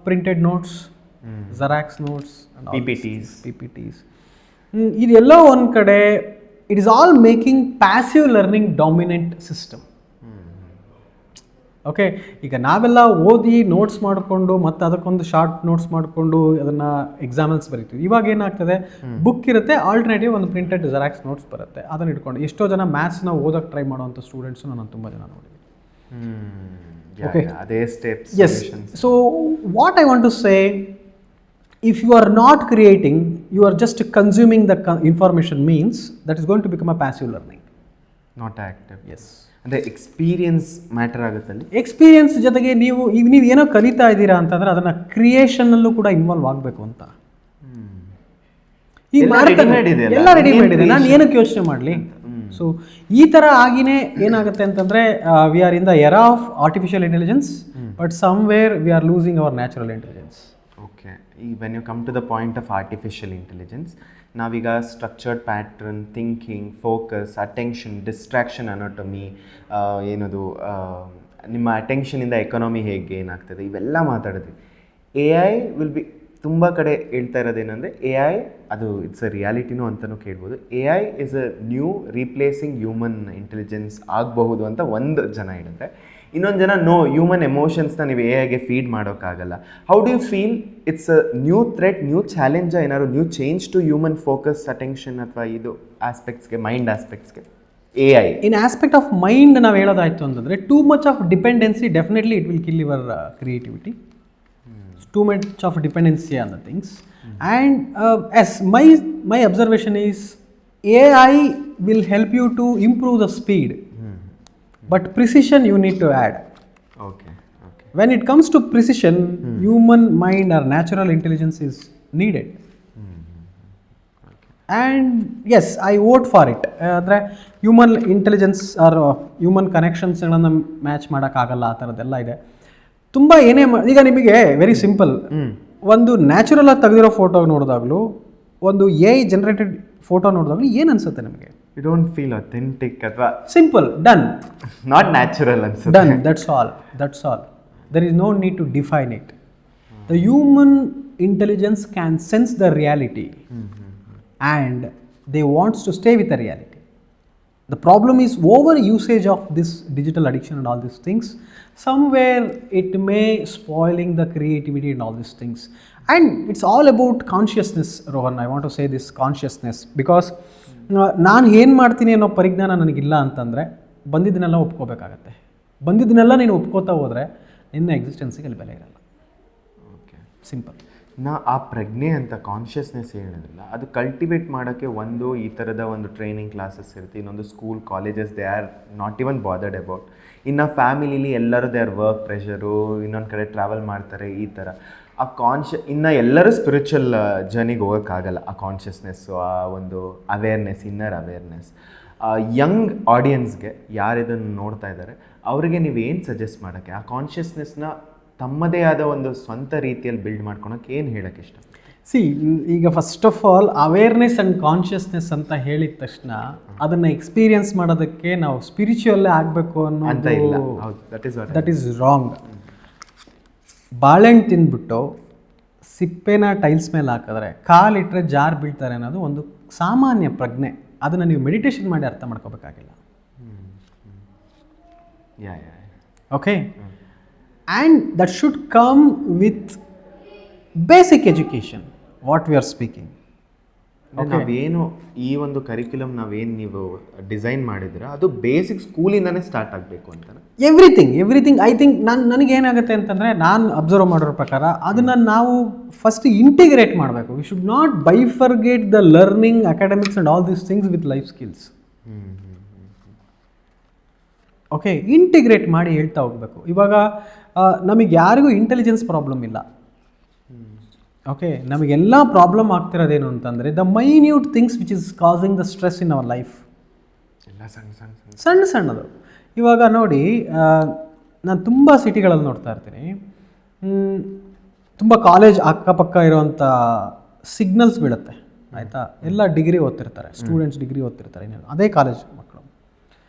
printed notes, xerox notes, PPTs ಇದೆಲ್ಲ ಒಂದು ಕಡೆ it is all making passive learning dominant system. Okay, ಈಗ ನಾವೆಲ್ಲ ಓದಿ ನೋಟ್ಸ್ ಮಾಡಿಕೊಂಡು ಮತ್ತು ಅದಕ್ಕೊಂದು ಶಾರ್ಟ್ ನೋಟ್ಸ್ ಮಾಡಿಕೊಂಡು ಅದನ್ನು ಎಕ್ಸಾಮಲ್ಸ್ ಬರೀತೀವಿ. ಇವಾಗ ಏನಾಗ್ತದೆ, ಬುಕ್ ಇರುತ್ತೆ, ಆಲ್ಟರ್ನೇಟಿವ್ ಒಂದು ಪ್ರಿಂಟೆಡ್ ಜೆರಾಕ್ಸ್ ನೋಟ್ಸ್ ಬರುತ್ತೆ, ಅದನ್ನು ಇಟ್ಕೊಂಡು ಎಷ್ಟೋ ಜನ ಮ್ಯಾಥ್ಸ್ನ ಓದೋಕ್ಕೆ ಟ್ರೈ ಮಾಡೋವಂಥ ಸ್ಟೂಡೆಂಟ್ಸು ನಾನು ತುಂಬ ಜನ ನೋಡಿದ್ದೀನಿ. ಓಕೆ, ಅದೇ steps. Yes. So what I want to say, if you are not creating, you are just consuming the information, means that is going to become a passive learning, not active. Yes. ಅಂದರೆ experience matter ಆಗುತ್ತಲ್ಲಿ. Experience ಜೊತೆಗೆ ನೀವು ಏನೋ ಕಲಿತಾ ಇದ್ದೀರಾ ಅಂತಂದರೆ ಅದನ್ನು ಕ್ರಿಯೇಷನ್ನಲ್ಲೂ ಕೂಡ involve ಆಗಬೇಕು ಅಂತ. ಈಗ ಎಲ್ಲ ರೆಡಿಮೇಡ್ ಇದೆ, ನಾನು ಏನಕ್ಕೆ ಯೋಚನೆ ಮಾಡಲಿ. ಸೊ ಈ ಥರ ಆಗಿನೇ ಏನಾಗುತ್ತೆ ಅಂತಂದರೆ we are in the era of artificial intelligence, but somewhere we are losing our natural intelligence. When you come to the point of artificial intelligence, ನಾವೀಗ structured pattern, thinking, focus, attention, distraction, anatomy, ಏನದು ನಿಮ್ಮ ಅಟೆನ್ಷನಿಂದ economy ಹೇಗೆ ಏನಾಗ್ತದೆ, ಇವೆಲ್ಲ ಮಾತಾಡಿದ್ವಿ. AI will be ತುಂಬ ಕಡೆ ಹೇಳ್ತಾ ಇರೋದೇನೆಂದರೆ, AI ಅದು ಇಟ್ಸ್ ಅ ರಿಯಾಲಿಟಿನೂ ಅಂತಲೂ ಕೇಳ್ಬೋದು. AI is a new replacing human intelligence ಆಗಬಹುದು ಅಂತ ಒಂದು ಜನ ಹೇಳಿದ್ರೆ, ಇನ್ನೊಂದು ಜನ ನೋ, ಹ್ಯೂಮನ್ ಎಮೋಷನ್ಸ್ನ ನೀವು AIಗೆ ಫೀಡ್ ಮಾಡೋಕ್ಕಾಗಲ್ಲ. How do you feel it's a new threat, new challenge, ಏನಾದ್ರು new change to human focus, attention ಅಥವಾ ಇದು ಆಸ್ಪೆಕ್ಟ್ಸ್ಗೆ, ಮೈಂಡ್ ಆಸ್ಪೆಕ್ಟ್ಸ್ಗೆ AI? In aspect of mind ನಾವು ಹೇಳೋದಾಯ್ತು ಅಂತಂದರೆ, too much of dependency definitely it will kill your creativity. Too much of dependency on the things. And yes, my observation is AI will help you to improve the speed, but precision you need to add. Okay. When it comes to precision, human mind or natural intelligence is needed. And yes, I vote for it. ಅಂದರೆ human intelligence or human ಕನೆಕ್ಷನ್ಸ್ಗಳನ್ನು match ಮಾಡೋಕ್ಕಾಗಲ್ಲ, ಆ ಥರದ್ದೆಲ್ಲ ಇದೆ. ತುಂಬ ಈಗ ನಿಮಗೆ very simple, ಒಂದು ನ್ಯಾಚುರಲ್ ಆಗಿ ತೆಗೆದಿರೋ ಫೋಟೋ ನೋಡಿದಾಗಲೂ, ಒಂದು AI ಜನರೇಟೆಡ್ ಫೋಟೋ ನೋಡಿದಾಗಲೂ ಏನು ಅನಿಸುತ್ತೆ ನಮಗೆ? You don't feel authentic ಅಥವಾ simple, done, not natural ಅನ್ಸುತ್ತೆ. Done, that's all. There is no need to define it. The human intelligence can sense the reality and they wants to stay with the reality. The problem is over usage of this digital addiction and all these things. Somewhere it may spoiling the creativity and all these things. And it's all about consciousness, Rohan. I want to say this consciousness because ನಾನು ಏನು ಮಾಡ್ತೀನಿ ಅನ್ನೋ ಪರಿಜ್ಞಾನ ನನಗಿಲ್ಲ ಅಂತಂದರೆ ಬಂದಿದ್ದನ್ನೆಲ್ಲ ಒಪ್ಕೋಬೇಕಾಗತ್ತೆ. ಬಂದಿದ್ದನ್ನೆಲ್ಲ ನೀನು ಒಪ್ಕೋತಾ ಹೋದರೆ ನಿನ್ನ ಎಕ್ಸಿಸ್ಟೆನ್ಸಿಗೆ ಅಲ್ಲಿ ಬೆಲೆ ಇರಲ್ಲ. Okay, simple. ಆ ಪ್ರಜ್ಞೆ ಅಂತ ಕಾನ್ಷಿಯಸ್ನೆಸ್ ಹೇಳಿದ್ರಲ್ಲ, ಅದು ಕಲ್ಟಿವೇಟ್ ಮಾಡೋಕ್ಕೆ ಒಂದು ಈ ಥರದ ಒಂದು ಟ್ರೈನಿಂಗ್ ಕ್ಲಾಸಸ್ ಇರುತ್ತೆ, ಇನ್ನೊಂದು school colleges they are not even bothered about. ಇನ್ನು ಫ್ಯಾಮಿಲಿಲಿ ಎಲ್ಲರೂ ದೇ ಆರ್ ವರ್ಕ್ ಪ್ರೆಷರು, ಇನ್ನೊಂದು ಕಡೆ ಟ್ರಾವೆಲ್ ಮಾಡ್ತಾರೆ, ಈ ಥರ ಆ ಇನ್ನು ಎಲ್ಲರೂ ಸ್ಪಿರಿಚುವಲ್ ಜರ್ನಿಗೆ ಹೋಗೋಕ್ಕಾಗಲ್ಲ. ಆ ಕಾನ್ಷಿಯಸ್ನೆಸ್ಸು, ಆ ಒಂದು ಅವೇರ್ನೆಸ್, ಇನ್ನರ್ ಅವೇರ್ನೆಸ್, ಯಂಗ್ ಆಡಿಯನ್ಸ್ಗೆ ಯಾರು ಇದನ್ನು ನೋಡ್ತಾ ಇದ್ದಾರೆ ಅವರಿಗೆ ನೀವು ಏನು ಸಜೆಸ್ಟ್ ಮಾಡೋಕ್ಕೆ, ಆ ಕಾನ್ಷಿಯಸ್ನೆಸ್ನ ತಮ್ಮದೇ ಆದ ಒಂದು ಸ್ವಂತ ರೀತಿಯಲ್ಲಿ ಬಿಲ್ಡ್ ಮಾಡ್ಕೊಳಕ್ಕೆ ಏನು ಹೇಳೋಕ್ಕೆ ಇಷ್ಟ? ಈಗ first of all awareness and consciousness ಅಂತ ಹೇಳಿದ ತಕ್ಷಣ ಅದನ್ನು ಎಕ್ಸ್ಪೀರಿಯನ್ಸ್ ಮಾಡೋದಕ್ಕೆ ನಾವು ಸ್ಪಿರಿಚುವಲ್ಲೇ ಆಗಬೇಕು ಅನ್ನೋದು ದಟ್ ಈಸ್ ರಾಂಗ್. ಬಾಳೆಹಣ್ಣು ತಿಂದ್ಬಿಟ್ಟು ಸಿಪ್ಪೆನ ಟೈಲ್ಸ್ ಮೇಲೆ ಹಾಕಿದ್ರೆ ಕಾಲಿಟ್ಟರೆ ಜಾರ್ ಬೀಳ್ತಾರೆ ಅನ್ನೋದು ಒಂದು ಸಾಮಾನ್ಯ ಪ್ರಜ್ಞೆ. ಅದನ್ನು ನೀವು ಮೆಡಿಟೇಷನ್ ಮಾಡಿ ಅರ್ಥ ಮಾಡ್ಕೋಬೇಕಾಗಿಲ್ಲ. Okay, and that should come with basic education, what we are speaking. ನಾವೇನು ಈ ಒಂದು ಕರಿಕ್ಯುಲಮ್ ನಾವೇನು ನೀವು ಡಿಸೈನ್ ಮಾಡಿದ್ರೆ ಅದು ಬೇಸಿಕ್ ಸ್ಕೂಲಿಂದಾನೇ ಸ್ಟಾರ್ಟ್ ಆಗಬೇಕು ಅಂತ. ಎವ್ರಿಥಿಂಗ್ ಐ ಥಿಂಕ್ ನನಗೇನಾಗುತ್ತೆ ಅಂತಂದರೆ, ನಾನು ಅಬ್ಸರ್ವ್ ಮಾಡಿರೋ ಪ್ರಕಾರ ಅದನ್ನು ನಾವು ಫಸ್ಟ್ ಇಂಟಿಗ್ರೇಟ್ ಮಾಡಬೇಕು. We should not bifurcate the learning, academics and all these things with life skills. Okay, integrate ಮಾಡಿ ಹೇಳ್ತಾ ಹೋಗಬೇಕು. ಇವಾಗ ನಮಗೆ ಯಾರಿಗೂ ಇಂಟೆಲಿಜೆನ್ಸ್ ಪ್ರಾಬ್ಲಮ್ ಇಲ್ಲ. ಓಕೆ, ನಮಗೆಲ್ಲ ಪ್ರಾಬ್ಲಮ್ ಆಗ್ತಿರೋದೇನು ಅಂತಂದರೆ the minute things which is causing the stress in our life. ಸಣ್ಣದು. ಇವಾಗ ನೋಡಿ, ನಾನು ತುಂಬ ಸಿಟಿಗಳಲ್ಲಿ ನೋಡ್ತಾ ಇರ್ತೀನಿ, ತುಂಬ ಕಾಲೇಜ್ ಅಕ್ಕಪಕ್ಕ ಇರೋವಂಥ ಸಿಗ್ನಲ್ಸ್ ಬೀಳುತ್ತೆ, ಆಯಿತಾ. ಎಲ್ಲ ಡಿಗ್ರಿ ಓದ್ತಿರ್ತಾರೆ, ಸ್ಟೂಡೆಂಟ್ಸ್ ಡಿಗ್ರಿ ಓದ್ತಿರ್ತಾರೆ, ಅದೇ ಕಾಲೇಜ್ ಮಕ್ಕಳು.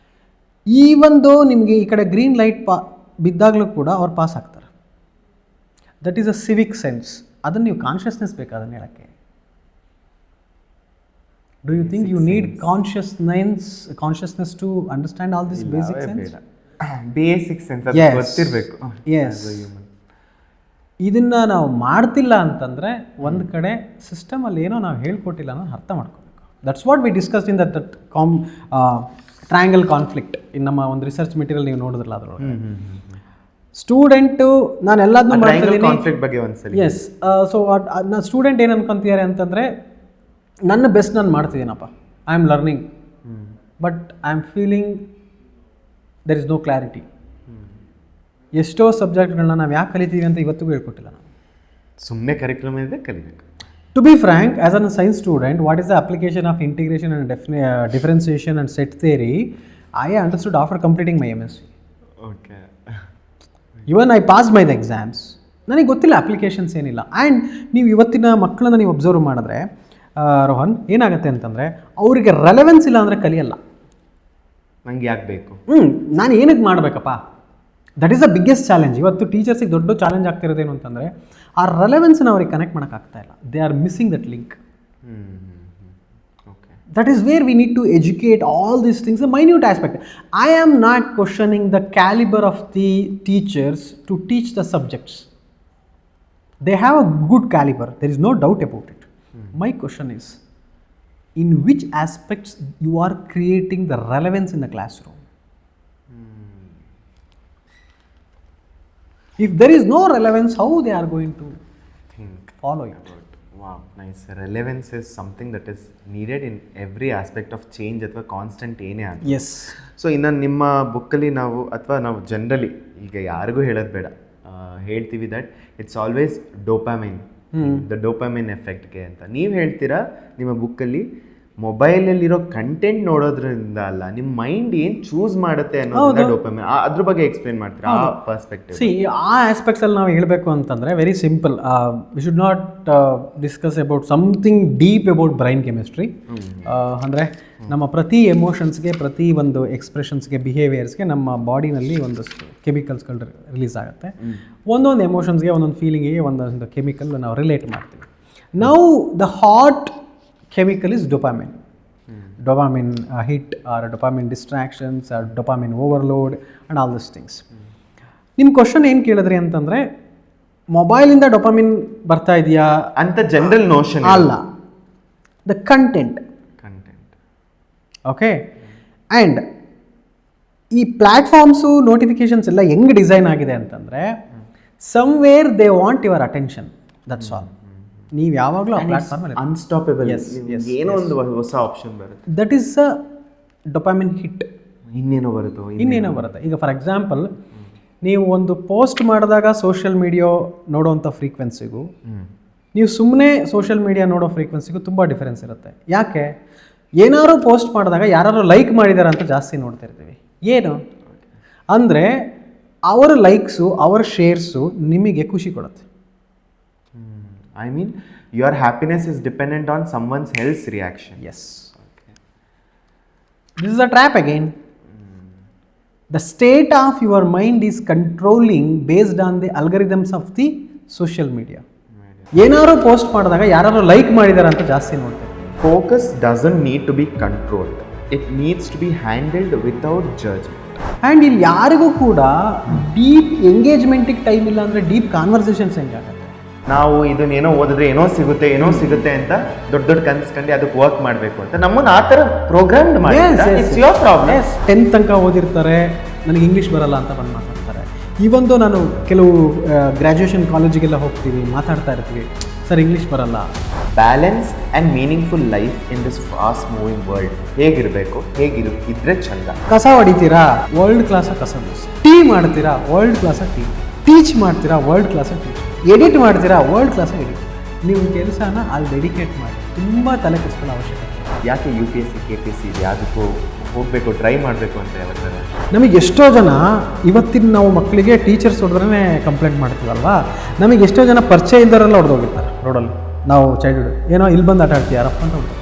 ಈವೊಂದು ನಿಮಗೆ ಈ ಕಡೆ ಗ್ರೀನ್ ಲೈಟ್ ಬಿದ್ದಾಗಲೂ ಕೂಡ ಅವ್ರು ಪಾಸ್ ಆಗ್ತಾರೆ. That is a civic sense. ಅದನ್ನು ನೀವು ಕಾನ್ಷಿಯಸ್ನೆಸ್ ಬೇಕು ಅದನ್ನು ಹೇಳೋಕ್ಕೆ. Do you think you need consciousness to understand all this basic sense? Basic sense ಗೊತ್ತಿರಬೇಕು. ಎಸ್, ಇದನ್ನು ನಾವು ಮಾಡ್ತಿಲ್ಲ ಅಂತಂದರೆ ಒಂದು ಕಡೆ ಸಿಸ್ಟಮಲ್ಲಿ ಏನೋ ನಾವು ಹೇಳ್ಕೊಟ್ಟಿಲ್ಲ ಅನ್ನೋದು ಅರ್ಥ ಮಾಡ್ಕೋಬೇಕು. That's what we discussed in that triangle conflict. ಇನ್ನು ನಮ್ಮ ಒಂದು ರಿಸರ್ಚ್ ಮೆಟೀರಿಯಲ್ ನೀವು ನೋಡಿದ್ರಲ್ಲ ಅದರೊಳಗೆ ಸ್ಟೂಡೆಂಟು ನಾನು ಎಲ್ಲದನ್ನೂ ಮಾಡ್ತಿದ್ದೀನಿ. ಎಸ್, ಸೊ ನಾನು ಸ್ಟೂಡೆಂಟ್ ಏನು ಅನ್ಕೊಂತಿದ್ದಾರೆ ಅಂತಂದರೆ, ನನ್ನ ಬೆಸ್ಟ್ ನಾನು ಮಾಡ್ತಿದ್ದೀನಪ್ಪ, I am learning, but I am feeling there is no clarity. ಎಷ್ಟೋ ಸಬ್ಜೆಕ್ಟ್ಗಳನ್ನ ನಾವು ಯಾಕೆ ಕಲಿತೀವಿ ಅಂತ ಇವತ್ತಿಗೂ ಹೇಳ್ಕೊಟ್ಟಿಲ್ಲ ನಾವು. ಸುಮ್ಮನೆ ಕರಿಕ್ಯುಲಮ್ ಇದೆ, ಕಲಿಬೇಕು. To be frank, as a science student, what is the application of integration and differentiation and set theory? I understood after completing my MSc. Okay. Even I passed my exams. ನನಗೆ ಗೊತ್ತಿಲ್ಲ applications ಏನಿಲ್ಲ. And ನೀವು ಇವತ್ತಿನ ಮಕ್ಕಳನ್ನ ನೀವು observe ಮಾಡಿದ್ರೆ ರೋಹನ್, ಏನಾಗುತ್ತೆ ಅಂತಂದರೆ ಅವರಿಗೆ ರೆಲೆವೆನ್ಸ್ ಇಲ್ಲ ಅಂದರೆ ಕಲಿಯಲ್ಲ. ನಂಗೆ ಯಾಕೆ ಬೇಕು, ನಾನು ಏನಕ್ಕೆ ಮಾಡಬೇಕಪ್ಪ, that is the biggest challenge. ಇವತ್ತು ಟೀಚರ್ಸಿಗೆ ದೊಡ್ಡ ಚಾಲೆಂಜ್ ಆಗ್ತಿರೋದೇನು ಅಂತಂದರೆ, ಆ ರೆಲೆವೆನ್ಸ್ನ ಅವ್ರಿಗೆ ಕನೆಕ್ಟ್ ಮಾಡೋಕ್ಕಾಗ್ತಾ ಇಲ್ಲ. They are missing that link. That is where we need to educate all these things, a minute aspect. I am not questioning the caliber of the teachers to teach the subjects. They have a good caliber, there is no doubt about it. My question is, in which aspects you are creating the relevance in the classroom? If there is no relevance, how they are going to follow it? Wow, nice. Relevance is something that is needed in every aspect of change ಅಥವಾ constant ಏನೇ ಆಗಲಿ. Yes. So ಇನ್ನು ನಿಮ್ಮ ಬುಕ್ಕಲ್ಲಿ ನಾವು ಅಥವಾ ನಾವು generally ಈಗ ಯಾರಿಗೂ ಹೇಳೋದು ಬೇಡ, ಹೇಳ್ತೀವಿ that it's always dopamine, the dopamine ಎಫೆಕ್ಟ್ಗೆ ಅಂತ. ನೀವು ಹೇಳ್ತೀರಾ ನಿಮ್ಮ ಬುಕ್ಕಲ್ಲಿ ಮೊಬೈಲಲ್ಲಿರೋ ಕಂಟೆಂಟ್ ನೋಡೋದ್ರಿಂದ ಅಲ್ಲ, ನಿಮ್ಮ ಮೈಂಡ್ ಏನು ಚೂಸ್ ಮಾಡುತ್ತೆ ಅನ್ನೋದ್ರಿಂದ ಡೋಪಾಮೈನ್. ಅದ್ರ ಬಗ್ಗೆ ಎಕ್ಸ್ಪ್ಲೇನ್ ಮಾಡ್ತೀರಾ ಆ ಪರ್ಸ್ಪೆಕ್ಟಿವ್? ಸಿ, ಆ ಆಸ್ಪೆಕ್ಟ್ಸಲ್ಲಿ ನಾವು ಹೇಳಬೇಕು ಅಂತಂದರೆ very simple. V should not discuss about something deep about brain chemistry. ಅಂದರೆ ನಮ್ಮ ಪ್ರತಿ ಎಮೋಷನ್ಸ್ಗೆ, ಪ್ರತಿ ಒಂದು ಎಕ್ಸ್ಪ್ರೆಷನ್ಸ್ಗೆ, ಬಿಹೇವಿಯರ್ಸ್ಗೆ ನಮ್ಮ ಬಾಡಿನಲ್ಲಿ ಒಂದಷ್ಟು ಕೆಮಿಕಲ್ಸ್ಗಳು ರಿಲೀಸ್ ಆಗುತ್ತೆ. ಒಂದೊಂದು ಎಮೋಷನ್ಸ್ಗೆ, ಒಂದೊಂದು ಫೀಲಿಂಗಿಗೆ ಒಂದೊಂದು ಕೆಮಿಕಲ್ ನಾವು ರಿಲೇಟ್ ಮಾಡ್ತೀವಿ. Now the hot chemical is dopamine. Dopamine hit or dopamine distractions or dopamine overload and all these things. ನಿಮ್ಮ ಕ್ವಶನ್ ಏನು ಕೇಳಿದ್ರಿ ಅಂತಂದರೆ, ಮೊಬೈಲಿಂದ ಡೊಪಾಮಿನ್ ಬರ್ತಾ ಇದೆಯಾ ಅಂತ ಜನರಲ್ ನೋಷನ್ ಅಲ್ಲ, ದ ಕಂಟೆಂಟ್. ಓಕೆ, ಆ್ಯಂಡ್ ಈ ಪ್ಲ್ಯಾಟ್ಫಾರ್ಮ್ಸು, ನೋಟಿಫಿಕೇಶನ್ಸ್ ಎಲ್ಲ ಹೆಂಗೆ ಡಿಸೈನ್ ಆಗಿದೆ ಅಂತಂದರೆ, somewhere they want your attention, that's all. ನೀವು ಯಾವಾಗಲೂ ಆ ಪ್ಲಾಟ್ಫಾರ್ಮಲ್ಲಿ ಅನ್ಸ್ಟಾಪಬಲ್, ಏನೋ ಒಂದು ಹೊಸ ಆಪ್ಷನ್ ಬರುತ್ತೆ, ದಟ್ ಈಸ್ ಅ ಡೊಪಾಮಿನ್ ಹಿಟ್. ಇನ್ನೇನೋ ಬರುತ್ತೆ. ಈಗ ಫಾರ್ ಎಕ್ಸಾಂಪಲ್, ನೀವು ಒಂದು ಪೋಸ್ಟ್ ಮಾಡಿದಾಗ ಸೋಷಿಯಲ್ ಮೀಡಿಯಾ ನೋಡೋವಂಥ ಫ್ರೀಕ್ವೆನ್ಸಿಗೂ ನೀವು ಸುಮ್ಮನೆ ಸೋಷಿಯಲ್ ಮೀಡಿಯಾ ನೋಡೋ ಫ್ರೀಕ್ವೆನ್ಸಿಗೂ ತುಂಬ ಡಿಫರೆನ್ಸ್ ಇರುತ್ತೆ. ಯಾಕೆ? ಏನಾದ್ರು ಪೋಸ್ಟ್ ಮಾಡಿದಾಗ ಯಾರು ಲೈಕ್ ಮಾಡಿದ್ದಾರೆ ಅಂತ ಜಾಸ್ತಿ ನೋಡ್ತಾ ಇರ್ತೀವಿ. ಏನು ಅಂದರೆ ಅವರ ಲೈಕ್ಸು, ಅವರ ಶೇರ್ಸು ನಿಮಗೆ ಖುಷಿ ಕೊಡುತ್ತೆ. I mean, your happiness is dependent on someone else's reaction. Yes. Okay. This is a trap again. The state of your mind is controlling based on the algorithms of the social media. ಏನಾದ್ರು post ಮಾಡಿದಾಗ ಯಾರು like ಮಾಡಿದ್ದಾರೆ ಅಂತ ಜಾಸ್ತಿ ನೋಡ್ತಾರೆ. Focus doesn't need to be controlled. It needs to be handled without judgment. And ಇಲ್ಲಿ ಯಾರಿಗೂ ಕೂಡ ಡೀಪ್ ಎಂಗೇಜ್ಮೆಂಟಿಗೆ ಟೈಮ್ ಇಲ್ಲ ಅಂದರೆ ಡೀಪ್ ಕಾನ್ವರ್ಸೇಷನ್ಸ್ ಹೆಂಗಾಗುತ್ತೆ. ನಾವು ಇದನ್ನೇನೋ ಓದಿದ್ರೆ ಏನೋ ಸಿಗುತ್ತೆ ಅಂತ ದೊಡ್ಡ ಕನ್ಸ್ಕೊಂಡು ಅದಕ್ಕೆ ವರ್ಕ್ ಮಾಡಬೇಕು ಅಂತ ನಮ್ಮನ್ನ ಆ ಥರ ಪ್ರೋಗ್ರಾಮ್ಡ್ ಮಾಡಿ ಇಟ್ಸ್ ಯೋರ್ ಪ್ರಾಬ್ಲಮ್. 10th ತನಕ ಓದಿರ್ತಾರೆ, ನನಗೆ ಇಂಗ್ಲೀಷ್ ಬರಲ್ಲ ಅಂತ ಬಂದು ಮಾತಾಡ್ತಾರೆ. ಇವೊಂದು ನಾನು ಕೆಲವು ಗ್ರ್ಯಾಜುಯೇಷನ್ ಕಾಲೇಜಿಗೆಲ್ಲ ಹೋಗ್ತೀವಿ, ಮಾತಾಡ್ತಾ ಇರ್ತೀವಿ, ಸರ್ ಇಂಗ್ಲೀಷ್ ಬರಲ್ಲ. Balance and meaningful life in this fast moving world ಹೇಗಿರಬೇಕು, ಇದ್ರೆ ಚಂದ. ಕಸ ಹೊಡಿತೀರಾ, ವರ್ಲ್ಡ್ ಕ್ಲಾಸಾಗಿ ಕಸ ಬಿಡಿಸಿ. ಟೀ ಮಾಡ್ತೀರಾ, ವರ್ಲ್ಡ್ ಕ್ಲಾಸಾಗಿ ಟೀ. ಟೀಚ್ ಮಾಡ್ತೀರಾ, ವರ್ಲ್ಡ್ ಕ್ಲಾಸಾಗಿ ಟೀಚ್. ಎಡಿಟ್ ಮಾಡ್ತೀರಾ, ವರ್ಲ್ಡ್ ಕ್ಲಾಸಾಗಿ ಎಡಿಟ್. ನೀವು ಕೆಲಸನ ಅಲ್ಲಿ ಡೆಡಿಕೇಟ್ ಮಾಡಿ, ತುಂಬ ತಲೆ ಕೆಡಿಸ್ಕೊಳ್ಳೋ ಅವಶ್ಯಕತೆ. ಯಾಕೆ UPSC KPSC ಯಾವುದಕ್ಕೂ ಹೋಗಬೇಕು, ಟ್ರೈ ಮಾಡಬೇಕು ಅಂತ ಹೇಳ್ತಾರೆ. ನಮಗೆ ಎಷ್ಟೋ ಜನ ಇವತ್ತಿನ ನಾವು ಮಕ್ಕಳಿಗೆ ಟೀಚರ್ಸ್ ಹೊಡೆದ್ರೆ ಕಂಪ್ಲೇಂಟ್ ಮಾಡ್ತೀವಲ್ವಾ, ನಮಗೆ ಎಷ್ಟೋ ಜನ ಪರಿಚಯ ಇದ್ದವರೆಲ್ಲ ಹೊಡೆದೋಗಿರ್ತಾರೆ ರೋಡಲ್ಲಿ. ನಾವು ಚೈಲ್ಡ್ಹುಡ್ ಏನೋ ಇಲ್ಲಿ ಬಂದು ಆಟ ಆಡ್ತೀವಿ ಯಾರಪ್ಪ ಅಂತ ಹೊಡೆದು